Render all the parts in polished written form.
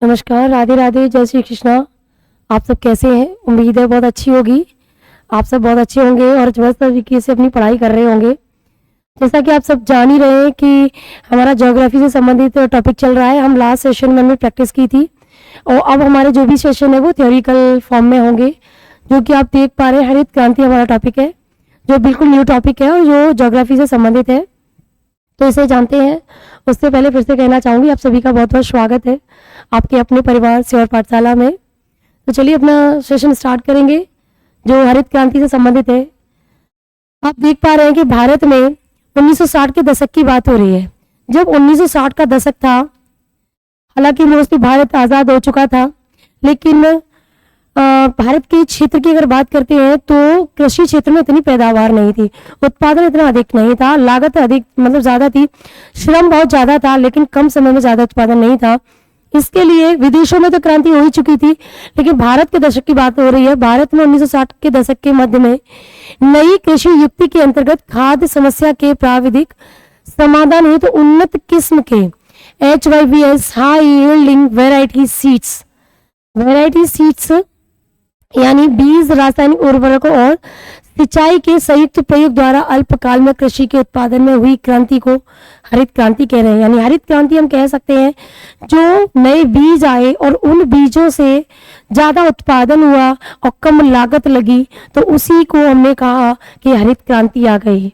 नमस्कार, राधे राधे, जय श्री कृष्णा। आप सब कैसे हैं? उम्मीद है बहुत अच्छी होगी। आप सब बहुत अच्छे होंगे और जबरदस्त तरीके से अपनी पढ़ाई कर रहे होंगे। जैसा कि आप सब जान ही रहे हैं कि हमारा ज्योग्राफी से संबंधित टॉपिक चल रहा है। हम लास्ट सेशन में हमने प्रैक्टिस की थी और अब हमारे जो भी सेशन है वो थ्योरिकल फॉर्म में होंगे। जो कि आप देख पा रहे हैं, हरित क्रांति हमारा टॉपिक है, जो बिल्कुल न्यू टॉपिक है और जो ज्योग्राफी से संबंधित है। तो इसे जानते हैं। उससे पहले फिर से कहना चाहूँगी, आप सभी का बहुत बहुत स्वागत है आपके अपने परिवार से और पाठशाला में। तो चलिए अपना सेशन स्टार्ट करेंगे जो हरित क्रांति से संबंधित है। आप देख पा रहे हैं कि भारत में 1960 के दशक की बात हो रही है। जब 1960 का दशक था, हालांकि मोस्टली भारत आज़ाद हो चुका था, लेकिन भारत के क्षेत्र की अगर बात करते हैं तो कृषि क्षेत्र में इतनी पैदावार नहीं थी, उत्पादन इतना अधिक नहीं था, लागत अधिक मतलब ज़्यादा थी, श्रम बहुत ज़्यादा था, लेकिन कम समय में ज़्यादा उत्पादन नहीं था। इसके लिए विदेशों में तो क्रांति हो ही चुकी थी, लेकिन भारत के दशक की बात हो रही है। भारत में 1960 के दशक के मध्य में नई कृषि युक्ति के अंतर्गत खाद्य समस्या के प्राविधिक समाधान हेतु तो उन्नत किस्म के HYVS high yielding variety seeds यानी बीज, रासायनिक उर्वरकों और सिंचाई के संयुक्त प्रयोग द्वारा अल्पकाल में कृषि के उत्पादन में हुई क्रांति को हरित क्रांति कह रहे हैं। यानी हरित क्रांति हम कह सकते हैं जो नए बीज आए और उन बीजों से ज्यादा उत्पादन हुआ और कम लागत लगी, तो उसी को हमने कहा कि हरित क्रांति आ गई।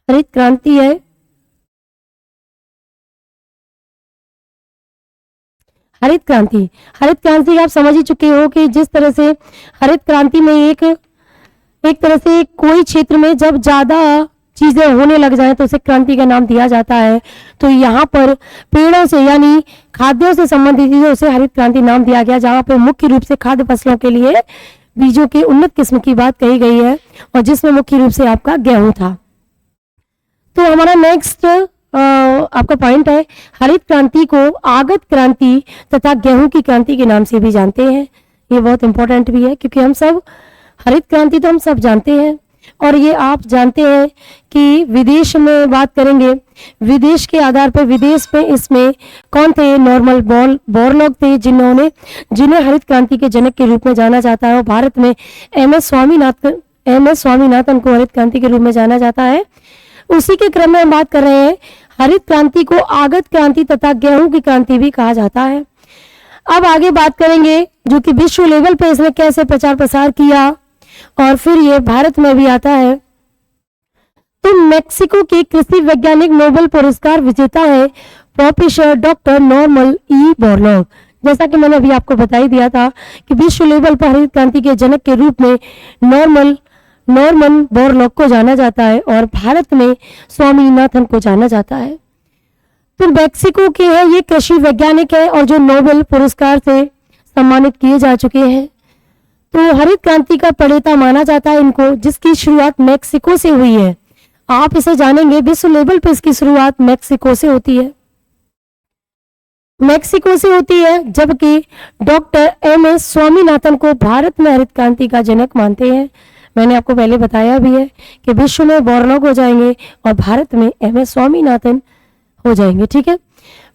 हरित क्रांति है हरित क्रांति आप समझ ही चुके हो कि जिस तरह से हरित क्रांति में एक तरह से कोई क्षेत्र में जब ज्यादा चीजें होने लग जाए तो उसे क्रांति का नाम दिया जाता है। तो यहाँ पर पेड़ों से यानी खाद्यों से संबंधित चीजों से हरित क्रांति नाम दिया गया, जहाँ पर मुख्य रूप से खाद्य फसलों के लिए बीजों की उन्नत किस्म की बात कही गई है और जिसमें मुख्य रूप से आपका गेहूं था। तो हमारा नेक्स्ट आपका पॉइंट है, हरित क्रांति को आगत क्रांति तथा गेहूं की क्रांति के नाम से भी जानते हैं। ये बहुत इंपॉर्टेंट भी है क्योंकि हम सब हरित क्रांति तो हम सब जानते हैं और ये आप जानते हैं कि विदेश में बात करेंगे, विदेश के आधार पर विदेश में इसमें कौन थे, नॉर्मल बोरलॉग थे जिन्हें हरित क्रांति के जनक के रूप में जाना जाता है। और भारत में MS स्वामीनाथन को हरित क्रांति के रूप में जाना जाता है। उसी के क्रम में हम बात कर रहे हैं, हरित क्रांति को आगत क्रांति तथा गेहूं की क्रांति भी कहा जाता है। अब आगे बात करेंगे जो कि विश्व लेवल पे इसने कैसे प्रचार प्रसार किया और फिर ये भारत में भी आता है। तो मेक्सिको के कृषि वैज्ञानिक नोबेल पुरस्कार विजेता है professor doctor Norman E Borlaug. जैसा कि मैंने अभी आपको बता ही दिया था कि विश्व लेवल पर हरित क्रांति के जनक के रूप में नॉर्मन बोरलॉग को जाना जाता है और भारत में स्वामीनाथन को जाना जाता है। तो मेक्सिको के हैं, ये कृषि वैज्ञानिक है और जो नोबेल पुरस्कार से सम्मानित किए जा चुके हैं। तो हरित क्रांति का प्रणेता माना जाता है इनको, जिसकी शुरुआत मेक्सिको से हुई है। आप इसे जानेंगे, विश्व लेवल पर इसकी शुरुआत मेक्सिको से होती है, जबकि डॉक्टर MS स्वामीनाथन को भारत में हरित क्रांति का जनक मानते हैं। मैंने आपको पहले बताया भी है कि विश्व में बोरलॉग हो जाएंगे और भारत में MS स्वामीनाथन हो जाएंगे। ठीक है,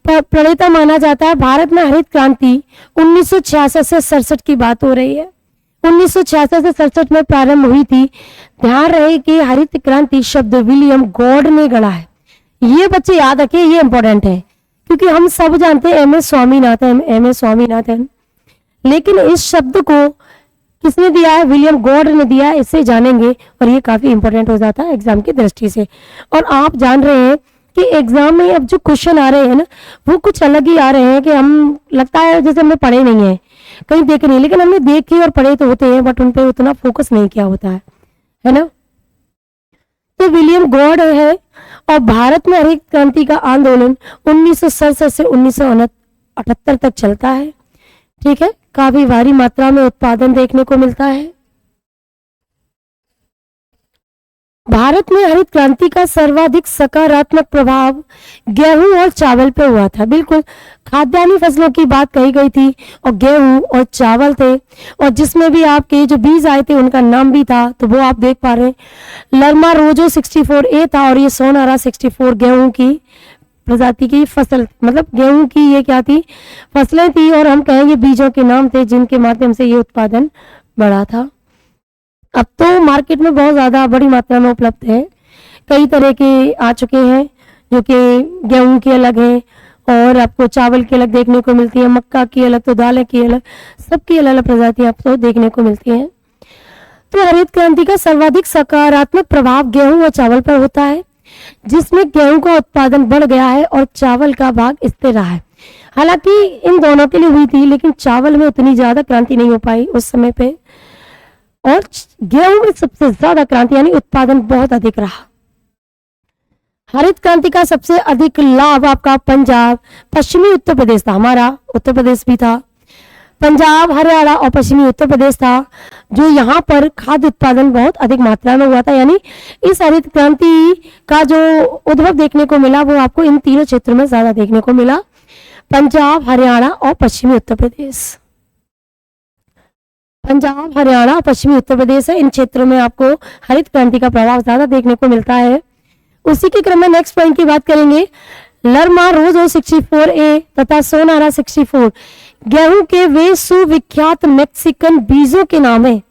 प्रणेता माना जाता है। भारत में हरित क्रांति 1966 से 67 की बात हो रही है। 1966 से 67 में प्रारंभ हुई थी। ध्यान रहे कि हरित क्रांति शब्द विलियम गॉड ने गढ़ा है। ये बच्चे याद रखिए, ये इंपॉर्टेंट है क्योंकि हम सब जानते हैं MS स्वामीनाथन, लेकिन इस शब्द को किसने दिया है? विलियम गॉड ने दिया है। इसे जानेंगे और ये काफी इंपॉर्टेंट हो जाता है एग्जाम की दृष्टि से। और आप जान रहे हैं कि एग्जाम में अब जो क्वेश्चन आ रहे हैं ना, वो कुछ अलग ही आ रहे हैं कि हम लगता है जैसे हमने पढ़े नहीं है, कहीं देखे नहीं, लेकिन हमने देखे और पढ़े तो होते हैं, बट उन पर उतना फोकस नहीं किया होता है ना। तो विलियम गॉड है और भारत में हरित क्रांति का आंदोलन 1967 से 1978 तक चलता है। ठीक है, काफी भारी मात्रा में उत्पादन देखने को मिलता है। भारत में हरित क्रांति का सर्वाधिक सकारात्मक प्रभाव गेहूं और चावल पे हुआ था। बिल्कुल, खाद्यान्नी फसलों की बात कही गई थी और गेहूं और चावल थे, और जिसमें भी आपके जो बीज आए थे उनका नाम भी था। तो वो आप देख पा रहे हैं, लरमा रोजो 64A था और ये सोनारा 64 गेहूं की प्रजाति की फसल, मतलब गेहूं की ये क्या थी, फसलें थी, और हम कहेंगे बीजों के नाम थे जिनके माध्यम से ये उत्पादन बढ़ा था। अब तो मार्केट में बहुत ज़्यादा बड़ी मात्रा में उपलब्ध है, कई तरह के आ चुके हैं जो कि गेहूं के अलग है और आपको चावल की अलग देखने को मिलती है, मक्का की अलग, तो दालें की अलग, सबकी अलग अलग प्रजातियां आपको देखने को मिलती हैं। तो हरित क्रांति का सर्वाधिक सकारात्मक प्रभाव गेहूं और चावल पर होता है, जिसमें गेहूं का उत्पादन बढ़ गया है और चावल का भाग स्थिर रहा है। हालांकि इन दोनों के लिए हुई थी, लेकिन चावल में उतनी ज्यादा क्रांति नहीं हो पाई उस समय पे, और गेहूं में सबसे ज्यादा क्रांति यानी उत्पादन बहुत अधिक रहा। हरित क्रांति का सबसे अधिक लाभ आपका पंजाब, पश्चिमी उत्तर प्रदेश था, हमारा उत्तर प्रदेश भी था, पंजाब, हरियाणा और पश्चिमी उत्तर प्रदेश था, जो यहाँ पर खाद्य उत्पादन बहुत अधिक मात्रा में हुआ था। यानी इस हरित क्रांति का जो उद्भव देखने को मिला वो आपको इन तीनों क्षेत्रों में ज्यादा देखने को मिला, पंजाब, हरियाणा और पश्चिमी उत्तर प्रदेश। पंजाब, हरियाणा और पश्चिमी उत्तर प्रदेश है, इन क्षेत्रों में आपको हरित क्रांति का प्रभाव ज्यादा देखने को मिलता है। उसी के क्रम में नेक्स्ट पॉइंट की बात करेंगे, लरमा रोजो 64A तथा सोनारा 64 गेहूं के वे सुविख्यात मैक्सिकन बीजों के नाम है।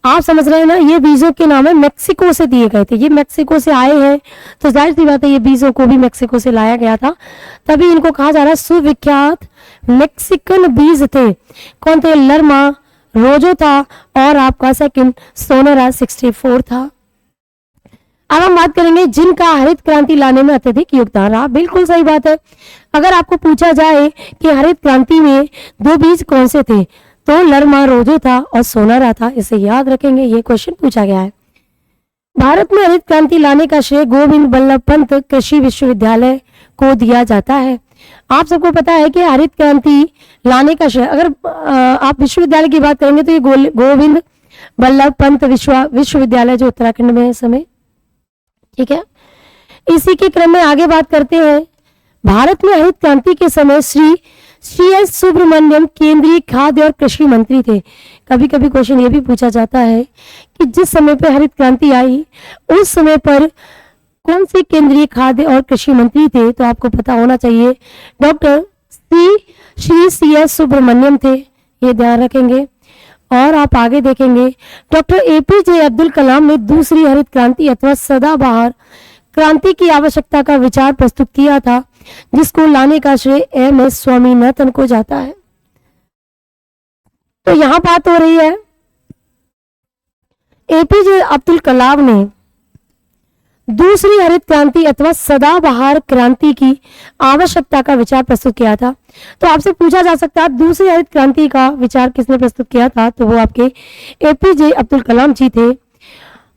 आप समझ रहे हैं ना, ये बीजों के नाम है, मैक्सिको से दिए गए थे, ये मैक्सिको से आए हैं, तो जाहिर सी बात है ये बीजों को भी मैक्सिको से लाया गया था, तभी इनको कहा जा रहा है सुविख्यात मैक्सिकन बीज थे। कौन थे? लरमा रोजो था और आपका सेकंड सोनारा 64 था। अब हम बात करेंगे जिनका हरित क्रांति लाने में अत्यधिक योगदान रहा। बिल्कुल सही बात है, अगर आपको पूछा जाए कि हरित क्रांति में दो बीज कौन से थे, तो लरमा रोजो था और सोनारा था, इसे याद रखेंगे, ये क्वेश्चन पूछा गया है। भारत में हरित क्रांति लाने का श्रेय गोविंद बल्लभ पंत कृषि विश्वविद्यालय को दिया जाता है। आप सबको पता है कि हरित क्रांति लाने का श्रेय, अगर आप विश्वविद्यालय की बात करेंगे तो ये गोविंद बल्लभ पंत विश्वविद्यालय जो उत्तराखंड में है इस समय, ठीक है। इसी के क्रम में आगे बात करते हैं, भारत में हरित क्रांति के समय श्री एस सुब्रमण्यम केंद्रीय खाद्य और कृषि मंत्री थे। कभी कभी क्वेश्चन ये भी पूछा जाता है कि जिस समय पर हरित क्रांति आई उस समय पर कौन से केंद्रीय खाद्य और कृषि मंत्री थे, तो आपको पता होना चाहिए doctor Shri C S Subramaniam थे, ये ध्यान रखेंगे। और आप आगे देखेंगे डॉक्टर एपीजे अब्दुल कलाम ने दूसरी हरित क्रांति अथवा सदाबहार क्रांति की आवश्यकता का विचार प्रस्तुत किया था, जिसको लाने का श्रेय एम.एस. स्वामीनाथन को जाता है। तो यहां बात हो रही है एपीजे अब्दुल कलाम ने दूसरी हरित क्रांति अथवा सदाबहार क्रांति की आवश्यकता का विचार प्रस्तुत किया था। तो आपसे पूछा जा सकता है दूसरी हरित क्रांति का विचार किसने प्रस्तुत किया था, तो वो आपके एपीजे अब्दुल कलाम जी थे,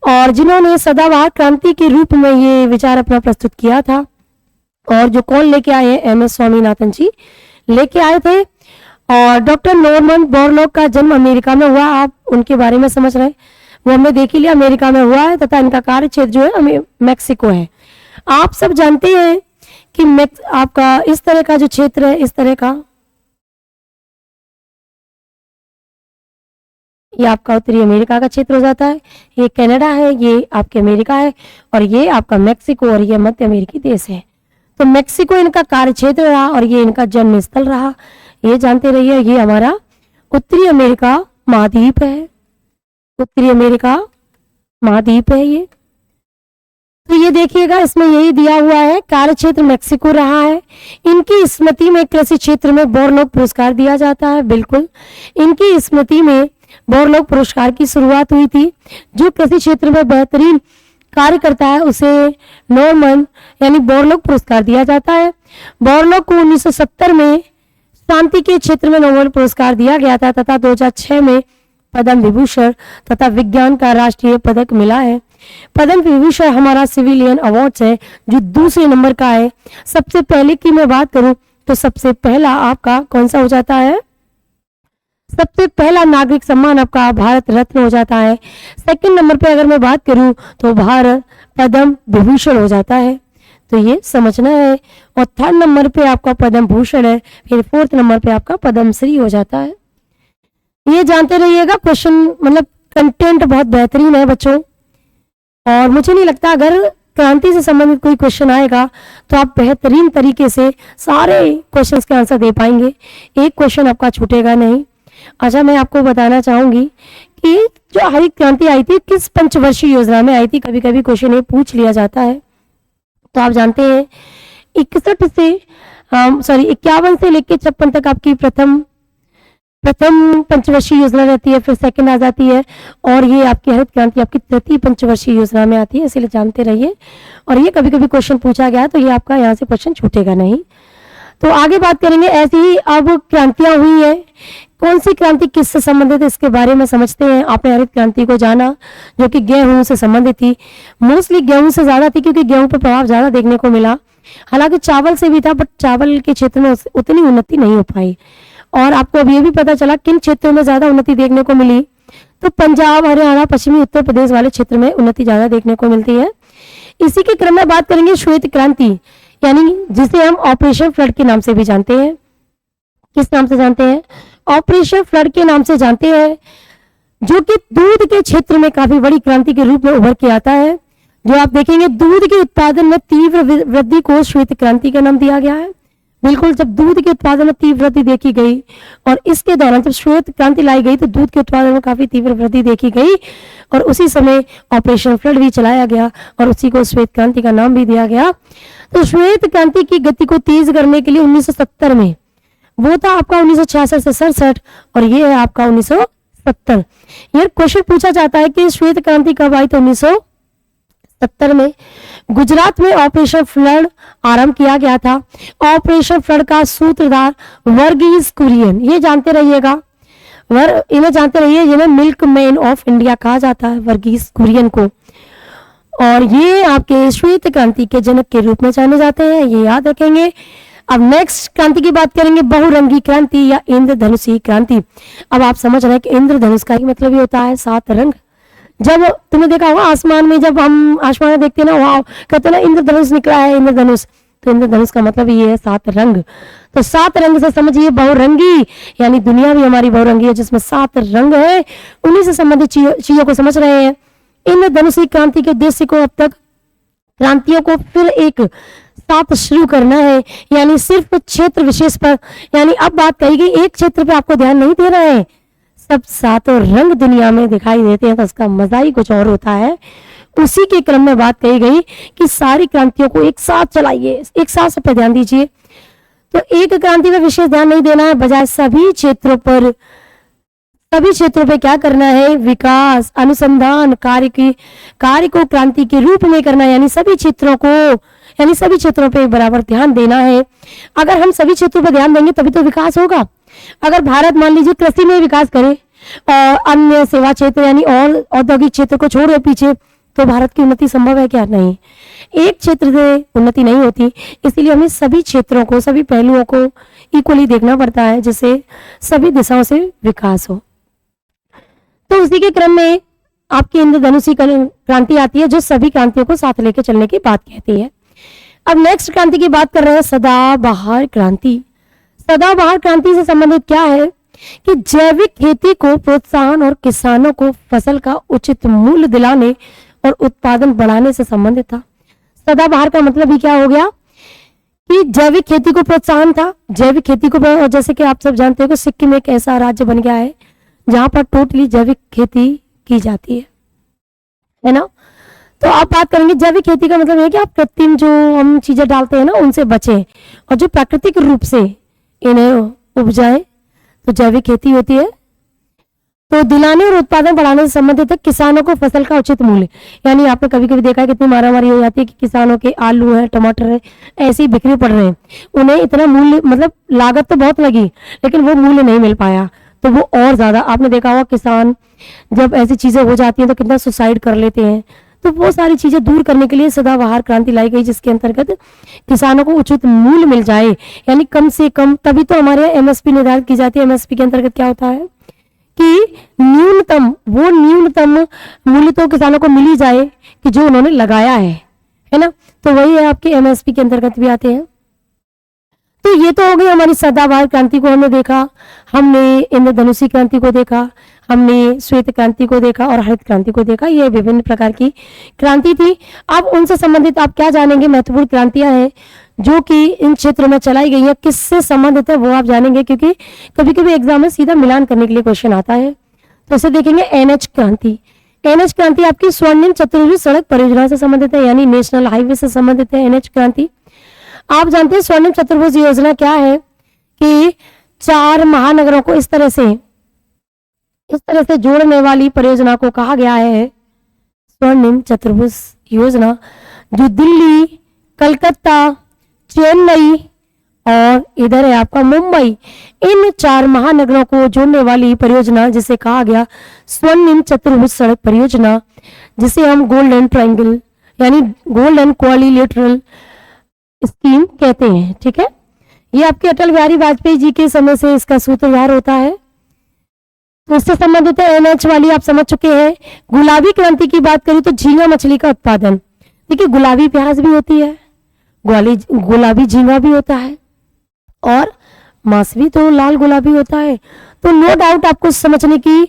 और जिन्होंने सदाबहार क्रांति के रूप में ये विचार अपना प्रस्तुत किया था। और जो कौन लेके आए हैं, एम.एस. स्वामीनाथन जी लेके आए थे। और डॉक्टर नॉर्मन बोरलॉग का जन्म अमेरिका में हुआ, आप उनके बारे में समझ रहे हैं, वो हमने देख ही लिया, अमेरिका में हुआ है, तथा इनका कार्य क्षेत्र जो है मैक्सिको है। आप सब जानते हैं कि आपका इस तरह का जो क्षेत्र है, इस तरह का, ये आपका उत्तरी अमेरिका का क्षेत्र हो जाता है, ये कनाडा है, ये आपके अमेरिका है, और ये आपका मैक्सिको और ये मध्य अमेरिकी देश है। तो मैक्सिको इनका कार्य क्षेत्र रहा और ये इनका जन्म स्थल रहा, ये जानते रहिए। ये हमारा उत्तरी अमेरिका महाद्वीप है, उत्तरी अमेरिका महाद्वीप है ये। तो ये देखिएगा, इसमें यही दिया हुआ है, कार्य क्षेत्र मैक्सिको रहा है। इनकी स्मृति में कृषि क्षेत्र में बोरलॉग पुरस्कार दिया जाता है। बिल्कुल, इनकी स्मृति में बोरलॉग पुरस्कार की शुरुआत हुई थी। जो कृषि क्षेत्र में बेहतरीन कार्य करता है उसे नॉर्मन यानी बोरलॉग पुरस्कार दिया जाता है। बोरलॉग को 1970 में शांति के क्षेत्र में नोबेल पुरस्कार दिया गया था, तथा 2006 में पद्म विभूषण तथा विज्ञान का राष्ट्रीय पदक मिला है। पद्म विभूषण हमारा सिविलियन अवार्ड है जो दूसरे नंबर का है। सबसे पहले की मैं बात करूं तो सबसे पहला आपका कौन सा हो जाता है, सबसे पहला नागरिक सम्मान आपका भारत रत्न हो जाता है। सेकंड नंबर पे अगर मैं बात करूं तो भारत पद्म विभूषण हो जाता है, तो ये समझना है। और थर्ड नंबर पे आपका पद्म भूषण है, फिर फोर्थ नंबर पे आपका पद्म श्री हो जाता है। ये जानते रहिएगा, क्वेश्चन मतलब कंटेंट बहुत बेहतरीन है बच्चों, और मुझे नहीं लगता अगर क्रांति से संबंधित कोई क्वेश्चन आएगा तो आप बेहतरीन तरीके से सारे क्वेश्चंस के आंसर दे पाएंगे, एक क्वेश्चन आपका छूटेगा नहीं। अच्छा, मैं आपको बताना चाहूंगी कि जो हरित क्रांति आई थी किस पंचवर्षीय योजना में आई थी। कभी कभी क्वेश्चन ये पूछ लिया जाता है। तो आप जानते हैं 51 से लेकर 56 तक आपकी प्रथम पंचवर्षीय योजना रहती है, फिर सेकंड आ जाती है, और ये आपकी हरित क्रांति आपकी तृतीय पंचवर्षीय योजना में आती है, इसलिए जानते रहिए। और ये कभी कभी क्वेश्चन पूछा गया तो ये आपका यहाँ से क्वेश्चन छूटेगा नहीं। तो आगे बात करेंगे। ऐसी ही अब क्रांतियां हुई है, कौन सी क्रांति किससे संबंधित है इसके बारे में समझते हैं। आपने हरित क्रांति को जाना जो कि गेहूं से संबंधित थी, मोस्टली गेहूं से ज्यादा थी क्योंकि गेहूं पर प्रभाव ज्यादा देखने को मिला। हालांकि चावल से भी था, बट चावल के क्षेत्र में उतनी उन्नति नहीं हो पाई। और आपको अब ये भी पता चला किन क्षेत्रों में ज्यादा उन्नति देखने को मिली, तो पंजाब, हरियाणा, पश्चिमी उत्तर प्रदेश वाले क्षेत्र में उन्नति ज्यादा देखने को मिलती है। इसी के क्रम में बात करेंगे श्वेत क्रांति, यानी जिसे हम ऑपरेशन फ्लड के नाम से भी जानते हैं। किस नाम से जानते हैं? ऑपरेशन फ्लड के नाम से जानते हैं, जो कि दूध के क्षेत्र में काफी बड़ी क्रांति के रूप में उभर के आता है। जो आप देखेंगे दूध के उत्पादन में तीव्र वृद्धि को श्वेत क्रांति का नाम दिया गया है। बिल्कुल, जब दूध के उत्पादन में तीव्र वृद्धि देखी गई और इसके दौरान जब श्वेत क्रांति लाई गई तो दूध के उत्पादन में काफी तीव्र वृद्धि देखी गई, और उसी समय ऑपरेशन फ्लड भी चलाया गया और उसी को श्वेत क्रांति का नाम भी दिया गया। तो श्वेत क्रांति की गति को तेज करने के लिए 1970 में, वो था आपका 1966 से 67, और ये है आपका 1970। ये क्वेश्चन पूछा जाता है कि श्वेत क्रांति कब आई, तो 1970 में गुजरात में ऑपरेशन फ्लड आरंभ किया गया था। ऑपरेशन फ्लड का सूत्रधार वर्गीज कुरियन, ये जानते रहिएगा, इन्हें जानते रहिए, जिन्हें मिल्क मैन ऑफ इंडिया कहा जाता है, वर्गीज कुरियन को। और ये आपके श्वेत क्रांति के जनक के रूप में जाने जाते हैं, ये याद रखेंगे। अब नेक्स्ट क्रांति की बात करेंगे, बहुरंगी क्रांति या इंद्रधनुषी क्रांति। अब आप समझ रहे हैं कि इंद्रधनुष का ही मतलब ये होता है 7 रंग। जब तुमने देखा होगा आसमान में, जब हम आसमान में देखते हैं ना, वहां कहते हैं ना इंद्रधनुष निकला है, इंद्रधनुष, तो इंद्रधनुष का मतलब ये है 7 रंग। तो 7 रंग से समझिए बहुरंगी, यानी दुनिया भी हमारी बहुरंगी है जिसमें 7 रंग है। उन्हीं से संबंधित चीजों को समझ रहे हैं। इंद्रधनुषी क्रांति के उद्देश्य को अब तक क्रांतियों को फिर एक साथ शुरू करना है, यानी सिर्फ क्षेत्र विशेष पर, यानी अब बात कही गई एक क्षेत्र पे आपको ध्यान नहीं देना है, सब 7 रंग दुनिया में दिखाई देते हैं तो उसका मजा ही कुछ और होता है। उसी के क्रम में बात कही गई कि सारी क्रांतियों को एक साथ चलाइए, एक साथ सब पे ध्यान दीजिए। तो एक क्रांति पर विशेष ध्यान नहीं देना है, बजाय सभी क्षेत्रों पे क्या करना है, विकास, अनुसंधान कार्य को क्रांति के रूप में करना है, यानी सभी क्षेत्रों पे बराबर ध्यान देना है। अगर हम सभी क्षेत्रों पर ध्यान देंगे तभी तो विकास होगा। अगर भारत मान लीजिए कृषि में विकास करे और अन्य सेवा क्षेत्र यानी और औद्योगिक क्षेत्र को छोड़ दे पीछे, तो भारत की उन्नति संभव है क्या? नहीं, एक क्षेत्र से उन्नति नहीं होती। इसीलिए हमें सभी क्षेत्रों को, सभी पहलुओं को इक्वली देखना पड़ता है, जिससे सभी दिशाओं से विकास हो। तो उसी के क्रम में आपकी इंद्रधनुषी क्रांति आती है, जो सभी क्रांतियों को साथ लेकर चलने की बात कहती है। अब नेक्स्ट क्रांति की बात कर रहे हैं, सदाबहार क्रांति। सदाबहार क्रांति से संबंधित क्या है कि जैविक खेती को प्रोत्साहन और किसानों को फसल का उचित मूल्य दिलाने और उत्पादन बढ़ाने से संबंधित था। सदाबहार का मतलब ही क्या हो गया कि जैविक खेती को प्रोत्साहन था। जैविक खेती को, जैसे कि आप सब जानते हो कि सिक्किम एक ऐसा राज्य बन गया है जहां पर टोटली जैविक खेती की जाती है ना। तो आप बात करेंगे जैविक खेती का मतलब है कि आप कृत्रिम जो हम चीजें डालते हैं ना उनसे बचें और जो प्राकृतिक रूप से इन्हें उपजाएं, तो जैविक खेती होती है। तो दिलाने और उत्पादन बढ़ाने से संबंधित है किसानों को फसल का उचित मूल्य, यानी आपने कभी कभी देखा है कितनी मारामारी हो जाती है कि किसानों के आलू है, टमाटर है, ऐसे ही बिक्री पड़ रहे हैं, उन्हें इतना मूल्य, मतलब लागत तो बहुत लगी लेकिन वो मूल्य नहीं मिल पाया, तो वो और ज्यादा, आपने देखा होगा किसान जब ऐसी चीजें हो जाती हैं तो कितना सुसाइड कर लेते हैं। तो वो सारी चीजें दूर करने के लिए सदाबहार क्रांति लाई गई, जिसके अंतर्गत किसानों को उचित मूल्य मिल जाए, यानी कम से कम, तभी तो हमारे एमएसपी निर्धारित की जाती है। एमएसपी के अंतर्गत क्या होता है कि न्यूनतम मूल्य तो किसानों को मिल ही जाए कि जो उन्होंने लगाया है ना। तो वही है आपके एमएसपी के अंतर्गत भी आते हैं। तो ये तो हो गई हमारी सदाबहार क्रांति को हमने देखा, हमने इंद्रधनुषी क्रांति को देखा, हमने श्वेत क्रांति को देखा और हरित क्रांति को देखा। ये विभिन्न प्रकार की क्रांति थी। अब उनसे संबंधित आप क्या जानेंगे, महत्वपूर्ण क्रांतियां हैं जो कि इन क्षेत्रों में चलाई गई है, किससे संबंधित है वो आप जानेंगे, क्योंकि कभी कभी एग्जाम में सीधा मिलान करने के लिए क्वेश्चन आता है। तो इसे देखेंगे एनएच क्रांति। एनएच क्रांति आपकी स्वर्णिम चतुर्भुज सड़क परियोजना से संबंधित है, यानी नेशनल हाईवे से संबंधित है एनएच क्रांति। आप जानते हैं स्वर्णिम चतुर्भुज योजना क्या है कि 4 महानगरों को इस तरह से जोड़ने वाली परियोजना को कहा गया है स्वर्णिम चतुर्भुज योजना, जो दिल्ली, कलकत्ता, चेन्नई और इधर है आपका मुंबई, इन 4 महानगरों को जोड़ने वाली परियोजना जिसे कहा गया स्वर्णिम चतुर्भुज सड़क परियोजना, जिसे हम गोल्डन ट्रायंगल यानी गोल्डन क्वाड्रिलेटरल स्कीम कहते हैं। ठीक है, ये आपके अटल बिहारी वाजपेयी जी के समय से इसका सूत्रधार होता है। तो इससे संबंधित है एनएच वाली आप समझ चुके हैं। गुलाबी क्रांति की बात करूं तो झींगा मछली का उत्पादन, देखिए गुलाबी प्याज भी होती है, गुलाबी झींगा भी होता है और मांस भी तो लाल गुलाबी होता है। तो नो डाउट आपको समझने की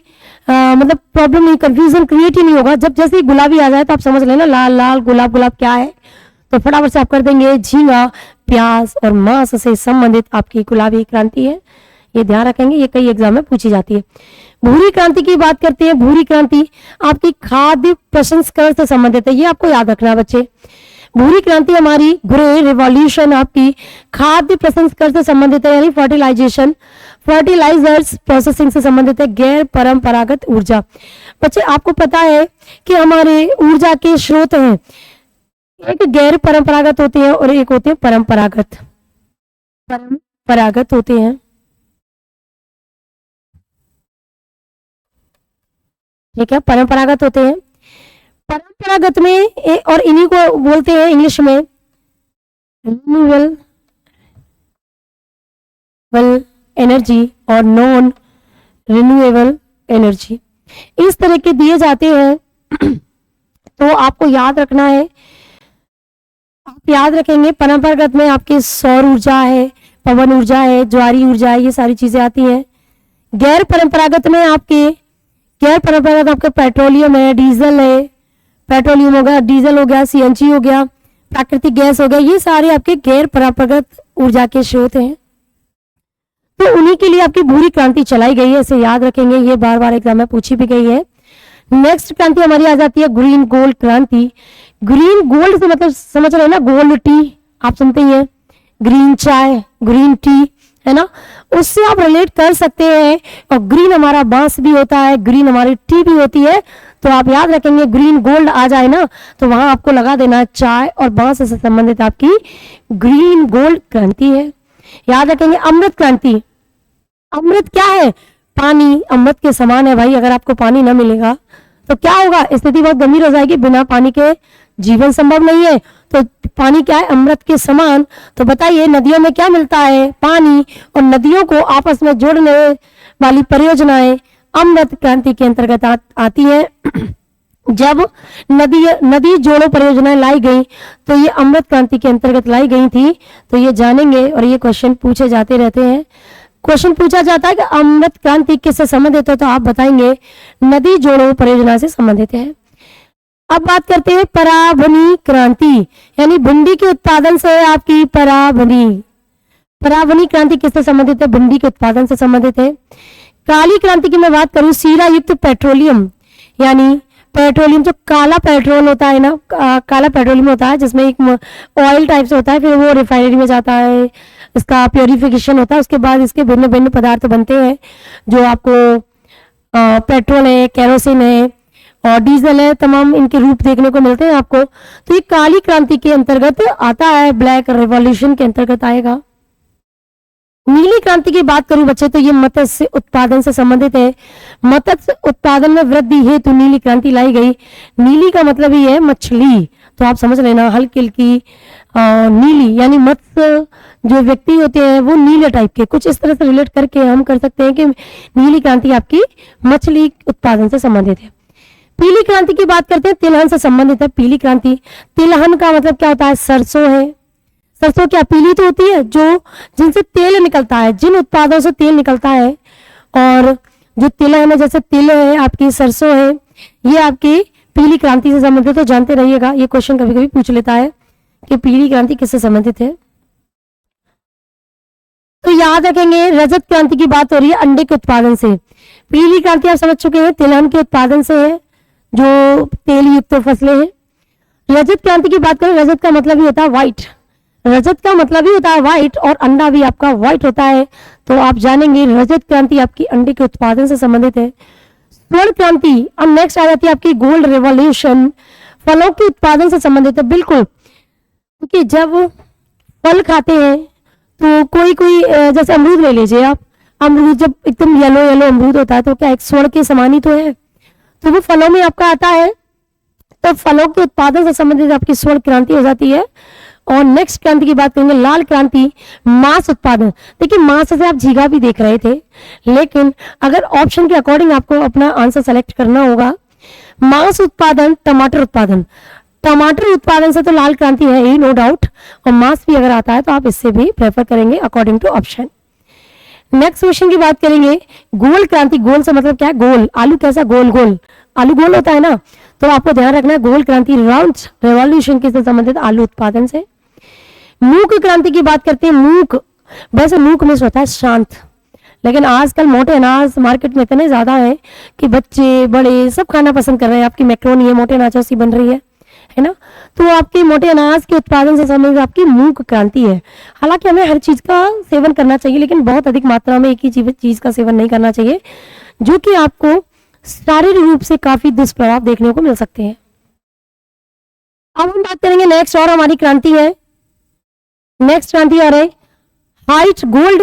मतलब प्रॉब्लम नहीं, कंफ्यूजन क्रिएट ही नहीं होगा। जब जैसे ही गुलाबी आ जाए तो आप समझ लेना लाल लाल गुलाब गुलाब क्या है, तो फटाफट से आप कर देंगे झींगा, प्याज और मांस से संबंधित आपकी गुलाबी क्रांति है। ये ध्यान रखेंगे, ये कई एग्जाम में पूछी जाती है। भूरी क्रांति की बात करते हैं। भूरी क्रांति आपकी खाद्य प्रसंस्करण से संबंधित है, ये आपको याद रखना बच्चे। भूरी क्रांति हमारी ग्रे रिवॉल्यूशन आपकी खाद्य प्रसंस्करण से संबंधित है, यानी फर्टिलाइजर्स प्रोसेसिंग से संबंधित है। गैर परंपरागत ऊर्जा, बच्चे आपको पता है कि हमारे ऊर्जा के स्रोत हैं, एक गैर परंपरागत होते हैं और एक होते हैं परंपरागत होते हैं। ठीक है, परंपरागत होते हैं। परंपरागत में और इन्हीं को बोलते हैं इंग्लिश में रिन्यूएबल एनर्जी और नॉन रिन्यूएबल एनर्जी, इस तरह के दिए जाते हैं। तो आपको याद रखना है, आप याद रखेंगे परंपरागत में आपके सौर ऊर्जा है, पवन ऊर्जा है, ज्वारी ऊर्जा है, ये सारी चीजें आती हैं। गैर परंपरागत में आपके पेट्रोलियम है, डीजल है, पेट्रोलियम हो गया, डीजल हो गया, सीएनजी हो गया, प्राकृतिक गैस हो गया, ये सारे आपके गैर परंपरागत ऊर्जा के स्रोत हैं। तो उन्हीं के लिए आपकी भूरी क्रांति चलाई गई है, इसे याद रखेंगे, ये बार बार एग्जाम में पूछी भी गई है। नेक्स्ट क्रांति हमारी आ जाती है ग्रीन गोल्ड क्रांति। ग्रीन गोल्ड से मतलब समझ रहे हैं ना, गोल्ड टी आप सुनते ही हैं, ग्रीन चाय, ग्रीन टी, है ना, उससे आप रिलेट कर सकते हैं। और ग्रीन हमारा बांस भी होता है, ग्रीन हमारी टी भी होती है। तो आप याद रखेंगे ग्रीन गोल्ड आ जाए ना तो वहां आपको लगा देना चाय और बांस से संबंधित आपकी ग्रीन गोल्ड क्रांति है। याद रखेंगे अमृत क्रांति। अमृत क्या है? पानी अमृत के समान है भाई। अगर आपको पानी ना मिलेगा तो क्या होगा, स्थिति बहुत गंभीर हो जाएगी। बिना पानी के जीवन संभव नहीं है। तो पानी क्या है? अमृत के समान। तो बताइए नदियों में क्या मिलता है? पानी। और नदियों को आपस में जोड़ने वाली परियोजनाएं अमृत क्रांति के अंतर्गत आती है। जब नदी जोड़ो परियोजनाएं लाई गई तो ये अमृत क्रांति के अंतर्गत लाई गई थी। तो ये जानेंगे और ये क्वेश्चन पूछे जाते रहते हैं। क्वेश्चन पूछा जाता है कि अमृत क्रांति किससे संबंधित है, तो आप बताएंगे नदी जोड़ो परियोजना से संबंधित है। अब बात करते हैं पराभनी क्रांति, यानी भिंडी के उत्पादन से आपकी पराभनी क्रांति किससे संबंधित है? भिंडी के उत्पादन से संबंधित है। काली क्रांति की मैं बात करूं, सीरा युक्त पेट्रोलियम, यानी पेट्रोलियम जो काला पेट्रोल होता है ना, काला पेट्रोलियम होता है जिसमें एक ऑयल टाइप से होता है, फिर वो रिफाइनरी में जाता है, इसका प्योरिफिकेशन होता है, उसके बाद इसके भिन्न भिन्न पदार्थ बनते हैं जो आपको पेट्रोल है, केरोसिन है और डीजल है, तमाम इनके रूप देखने को मिलते हैं आपको। तो ये काली क्रांति के अंतर्गत आता है, ब्लैक रिवॉल्यूशन के अंतर्गत आएगा। नीली क्रांति की बात करूं बच्चे तो ये मत्स्य उत्पादन से संबंधित है। मत्स्य उत्पादन में वृद्धि हेतु नीली क्रांति लाई गई। नीली का मतलब ही है मछली, तो आप समझ लेना हल्की हल्की नीली, यानी मत्स्य जो व्यक्ति होते हैं वो नीले टाइप के, कुछ इस तरह से रिलेट करके हम कर सकते हैं कि नीली क्रांति आपकी मछली उत्पादन से संबंधित है। पीली क्रांति की बात करते हैं, तिलहन से संबंधित है। पीली क्रांति, तिलहन का मतलब क्या होता है? सरसों है। सरसों क्या पीली तो होती है, जो जिनसे तेल निकलता है, जिन उत्पादों से तेल निकलता है, और जो तिल है, जैसे तिल है, आपकी सरसों है, ये आपकी पीली क्रांति से संबंधित है। जानते रहिएगा, ये क्वेश्चन कभी कभी पूछ लेता है कि पीली क्रांति किससे संबंधित है। तो याद रखेंगे, रजत क्रांति की बात हो रही है अंडे के उत्पादन से। पीली क्रांति आप समझ चुके हैं, तिलहन के उत्पादन से है, जो तेल युक्त फसलें हैं। रजत क्रांति की बात करें, रजत का मतलब ही होता है व्हाइट, रजत का मतलब ही होता है व्हाइट, और अंडा भी आपका व्हाइट होता है। तो आप जानेंगे रजत क्रांति आपकी अंडे के उत्पादन से संबंधित है। स्वर्ण क्रांति, अब नेक्स्ट आ जाती है आपकी गोल्ड रेवोल्यूशन, फलों के उत्पादन से संबंधित है। बिल्कुल, क्योंकि जब फल खाते हैं तो कोई कोई जैसे अमरूद ले लीजिए आप, अमरूद जब एकदम येलो येलो अमरूद होता है तो क्या एक स्वर्ण के समान ही तो है, तो वो फलों में आपका आता है। तो फलों के उत्पादन से संबंधित आपकी स्वर्ण क्रांति हो जाती है। और नेक्स्ट क्रांति की बात करेंगे, लाल क्रांति, मांस उत्पादन। देखिए मांस से आप झींगा भी देख रहे थे, लेकिन अगर ऑप्शन के अकॉर्डिंग आपको अपना आंसर सेलेक्ट करना होगा, मांस उत्पादन, टमाटर उत्पादन। टमाटर उत्पादन से तो लाल क्रांति है ही, नो डाउट, और मांस भी अगर आता है तो आप इससे भी प्रेफर करेंगे according to option. Next question की बात करेंगे, गोल क्रांति। गोल से मतलब क्या है? गोल, आलू कैसा गोल गोल, आलू गोल होता है ना, तो आपको ध्यान रखना है गोल क्रांति राउंड रेवोल्यूशन किससे संबंधित? आलू उत्पादन से। मूक क्रांति की बात करते हैं, मूक, वैसे मूक में होता है शांत, लेकिन आजकल मोटे अनाज मार्केट में इतने ज्यादा है कि बच्चे बड़े सब खाना पसंद कर रहे हैं। आपकी मैक्रोनी है, मोटे अनाजों से बन रही है ना, तो आपकी मोटे अनाज के उत्पादन से संबंधित आपकी मूक क्रांति है। हालांकि हमें हर चीज का सेवन करना चाहिए, लेकिन बहुत अधिक मात्रा में एक ही चीज का सेवन नहीं करना चाहिए, जो कि आपको शारीरिक रूप से काफी दुष्प्रभाव देखने को मिल सकते हैं। अब हम बात करेंगे नेक्स्ट, और हमारी क्रांति है, नेक्स्ट क्रांति आ रही व्हाइट गोल्ड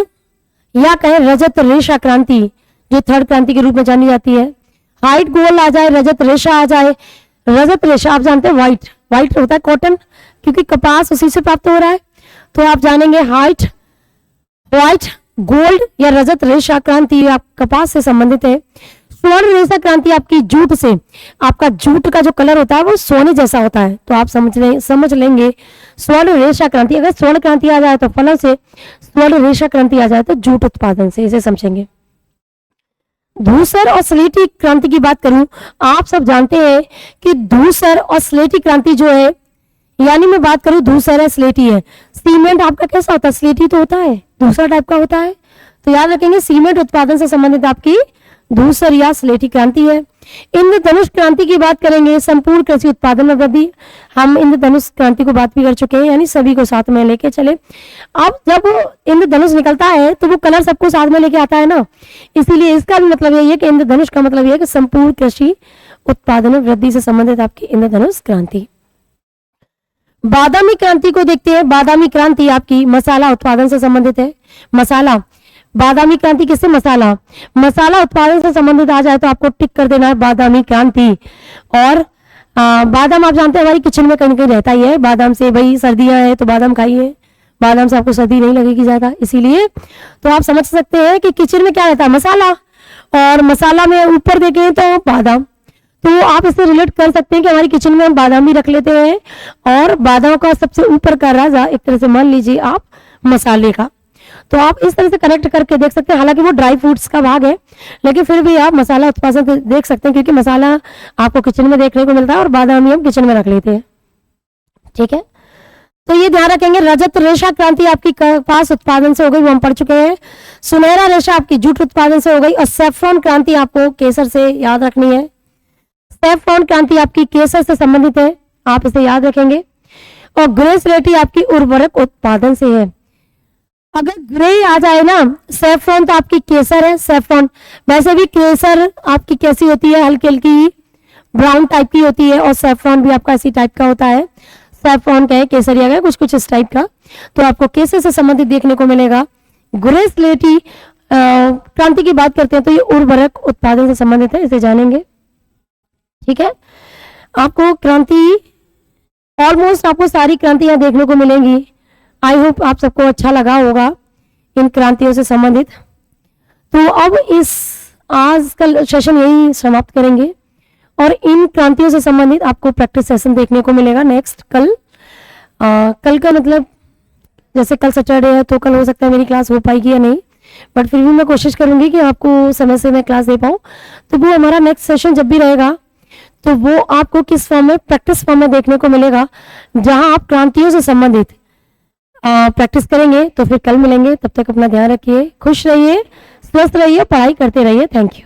या कहें रजत रेशा क्रांति, जो थर्ड क्रांति के रूप में जानी जाती है। व्हाइट गोल्ड आ जाए, रजत रेशा आ जाए। रजत रेशा आप जानते हैं व्हाइट, व्हाइट होता है कॉटन, क्योंकि कपास उसी से प्राप्त हो रहा है, तो आप जानेंगे व्हाइट गोल्ड या रजत रेशा क्रांति आप कपास से संबंधित है। स्वर्ण रेशा क्रांति आपकी जूट से, आपका जूट का जो कलर होता है वो सोने जैसा होता है, तो आप समझ लेंगे स्वर्ण रेशा क्रांति। अगर स्वर्ण क्रांति आ जाए तो फलों से, स्वर्ण रेशा क्रांति आ जाए तो जूट उत्पादन से, इसे समझेंगे। धूसर और स्लेटी क्रांति की बात करूं, आप सब जानते हैं कि धूसर और स्लेटी क्रांति जो है, यानी मैं बात करूं धूसर है स्लेटी है, सीमेंट आपका कैसा होता है? स्लेटी तो होता है, दूसरा टाइप का होता है, तो याद रखेंगे सीमेंट उत्पादन से संबंधित आपकी धूसर या स्लेटी क्रांति है। इंद्रधनुष क्रांति की बात करेंगे, संपूर्ण कृषि उत्पादन में वृद्धि। हम इंद्रधनुष क्रांति को बात भी कर चुके हैं, यानी सभी को साथ में लेके चले। अब जब इंद्रधनुष निकलता है तो वो कलर सबको साथ में लेके आता है ना, इसीलिए इसका भी मतलब यही है कि इंद्रधनुष का मतलब यह है कि संपूर्ण कृषि उत्पादन में वृद्धि से संबंधित आपकी इंद्रधनुष क्रांति। बादामी क्रांति को देखते हैं, बादामी क्रांति आपकी मसाला उत्पादन से संबंधित है। मसाला, बादामी क्रांति किससे? मसाला उत्पादन से संबंधित आ जाए तो आपको टिक कर देना है बादामी क्रांति। और बादाम आप जानते हैं हमारी किचन में कहीं कहीं रहता ही है, बादाम से भाई सर्दियां हैं तो बादाम खाइए, बादाम से आपको सर्दी नहीं लगेगी ज्यादा, इसीलिए तो आप समझ सकते हैं कि किचन में क्या रहता है? मसाला, और मसाला में ऊपर देखें तो बादाम, तो आप इससे रिलेट कर सकते हैं कि हमारी किचन में हम बादाम भी रख लेते हैं, और बादाम का सबसे ऊपर का राजा एक तरह से मान लीजिए आप मसाले का, तो आप इस तरह से कनेक्ट करके देख सकते हैं। हालांकि वो ड्राई फ्रूट्स का भाग है, लेकिन फिर भी आप मसाला उत्पादन देख सकते हैं, क्योंकि मसाला आपको किचन में देखने को मिलता है और बादाम ही हम किचन में रख लेते हैं। ठीक है, तो ये ध्यान रखेंगे। रजत रेशा क्रांति आपकी कपास उत्पादन से हो गई, वो हम पढ़ चुके हैं। सुनहरा रेशा आपकी जूट उत्पादन से हो गई। और सैफ्रॉन क्रांति आपको केसर से याद रखनी है, सैफ्रॉन क्रांति आपकी केसर से संबंधित है, आप इसे याद रखेंगे। और ग्रे स्लेटी आपकी उर्वरक उत्पादन से है। अगर ग्रे आ जाए ना, सैफ्रॉन तो आपकी केसर है, सैफ्रॉन वैसे भी केसर आपकी कैसी होती है? हल्की हल्की ब्राउन टाइप की होती है, और सैफ्रॉन भी आपका इसी टाइप का होता है। सैफ्रॉन क्या है? केसरिया का, कुछ कुछ इस टाइप का, तो आपको केसर से संबंधित देखने को मिलेगा। ग्रे स्लेटी क्रांति की बात करते हैं तो ये उर्वरक उत्पादन से संबंधित है, इसे जानेंगे। ठीक है, आपको क्रांति ऑलमोस्ट आपको सारी क्रांतियां देखने को मिलेंगी। आई होप आप सबको अच्छा लगा होगा इन क्रांतियों से संबंधित। तो अब इस आज का सेशन यही समाप्त करेंगे, और इन क्रांतियों से संबंधित आपको प्रैक्टिस सेशन देखने को मिलेगा नेक्स्ट कल का मतलब जैसे कल सैटरडे है तो कल हो सकता है मेरी क्लास हो पाएगी या नहीं, बट फिर भी मैं कोशिश करूंगी कि आपको समय से मैं क्लास दे पाऊँ। तो वो हमारा नेक्स्ट सेशन जब भी रहेगा तो वो आपको किस फॉर्म में, प्रैक्टिस फॉर्म में देखने को मिलेगा, जहां आप क्रांतियों से संबंधित प्रैक्टिस करेंगे। तो फिर कल मिलेंगे, तब तक अपना ध्यान रखिए, खुश रहिए, स्वस्थ रहिए, पढ़ाई करते रहिए। Thank you.